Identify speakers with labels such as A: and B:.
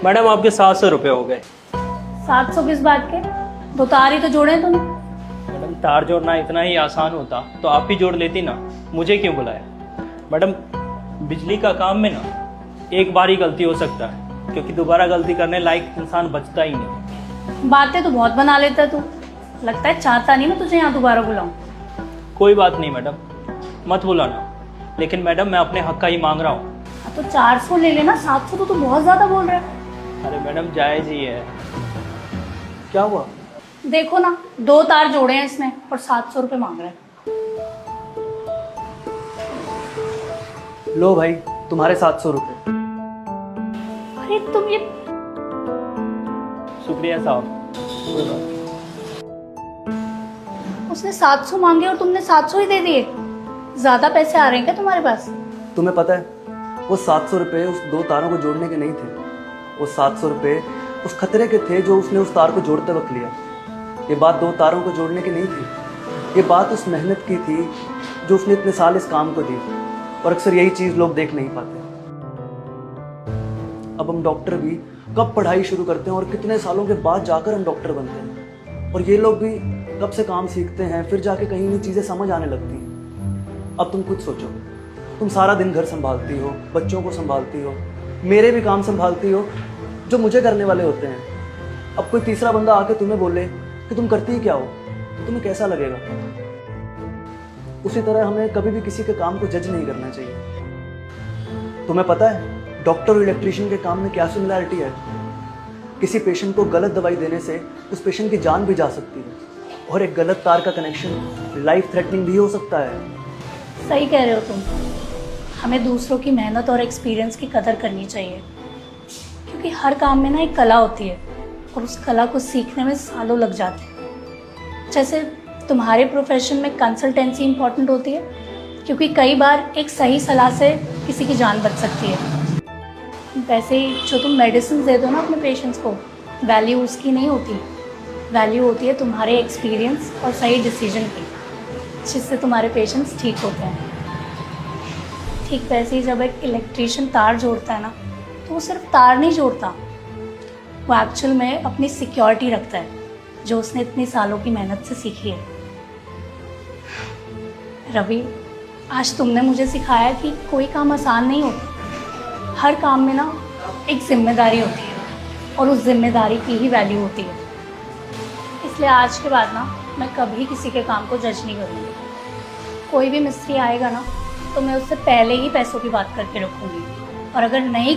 A: Madam आपके 700 रुपये हो गए।
B: 700 किस बात के? 2 तार ही तो जोड़े तुमने।
A: मैडम तार जोड़ना इतना ही आसान होता तो आप ही जोड़ लेती ना, मुझे क्यों बुलाया? मैडम बिजली का काम में ना एक बार ही गलती हो सकता है, क्योंकि दोबारा गलती करने लायक इंसान बचता ही नहीं।
B: बातें तो बहुत बना लेता है तू, लगता है चाहता नहीं मैं तुझे यहाँ दोबारा बुलाऊं।
A: कोई बात नहीं मैडम, मत बुलाना, लेकिन मैडम मैं अपने हक का ही मांग रहा हूँ।
B: तो 400 ले लेना, 700 तो तू बहुत ज्यादा बोल रहा है।
A: अरे मैडम जायज ही है। क्या हुआ?
B: देखो ना, 2 तार जोड़े हैं इसने और 700 रुपये मांग रहा है।
C: लो भाई तुम्हारे 700 रुपये।
B: अरे तुम ये
A: शुक्रिया साहब।
B: उसने 700 मांगे और तुमने 700 ही दे दिए। ज्यादा पैसे आ रहे हैं क्या तुम्हारे पास?
C: तुम्हें पता है वो 700 रुपये उस 2 तारों को जोड़ने के नहीं थे, वो 700 रुपये उस खतरे के थे जो उसने उस तार को जोड़ते वक्त लिया। ये बात 2 तारों को जोड़ने की नहीं थी, ये बात उस मेहनत की थी जो उसने इतने साल इस काम को दी, और अक्सर यही चीज़ लोग देख नहीं पाते। अब हम डॉक्टर भी कब पढ़ाई शुरू करते हैं और कितने सालों के बाद जाकर हम डॉक्टर बनते हैं, और ये लोग भी कब से काम सीखते हैं, फिर जाके कहीं नहीं चीज़ें समझ आने लगती हैं। अब तुम खुद सोचो, तुम सारा दिन घर संभालती हो, बच्चों को संभालती हो, मेरे भी काम संभालती हो जो मुझे करने वाले होते हैं। अब कोई तीसरा बंदा आके तुम्हें बोले कि तुम करती ही क्या हो, तो तुम्हें कैसा लगेगा? उसी तरह हमें कभी भी किसी के काम को जज नहीं करना चाहिए। तुम्हें पता है डॉक्टर और इलेक्ट्रीशियन के काम में क्या सिमिलरिटी है? किसी पेशेंट को गलत दवाई देने से उस पेशेंट की जान भी जा सकती है, और एक गलत तार का कनेक्शन लाइफ थ्रेटनिंग भी हो सकता है।
B: सही कह रहे हो तुम। हमें दूसरों की मेहनत और एक्सपीरियंस की कदर करनी चाहिए, क्योंकि हर काम में ना एक कला होती है और उस कला को सीखने में सालों लग जाते हैं। जैसे तुम्हारे प्रोफेशन में कंसल्टेंसी इंपॉर्टेंट होती है, क्योंकि कई बार एक सही सलाह से किसी की जान बच सकती है। वैसे ही जो तुम मेडिसिन दे दो ना अपने पेशेंट्स को, वैल्यू उसकी नहीं होती, वैल्यू होती है तुम्हारे एक्सपीरियंस और सही डिसीजन की, जिससे तुम्हारे पेशेंट्स ठीक होते हैं। ठीक वैसे ही जब एक इलेक्ट्रीशियन तार जोड़ता है ना, तो वो सिर्फ तार नहीं जोड़ता, वो एक्चुअल में अपनी सिक्योरिटी रखता है जो उसने इतने सालों की मेहनत से सीखी है। रवि, आज तुमने मुझे सिखाया कि कोई काम आसान नहीं होता, हर काम में ना एक जिम्मेदारी होती है और उस जिम्मेदारी की ही वैल्यू होती है। इसलिए आज के बाद ना मैं कभी किसी के काम को जज नहीं करूँगी। कोई भी मिस्त्री आएगा ना, तो मैं उससे पहले ही पैसों की बात करके रखूँगी, और अगर नहीं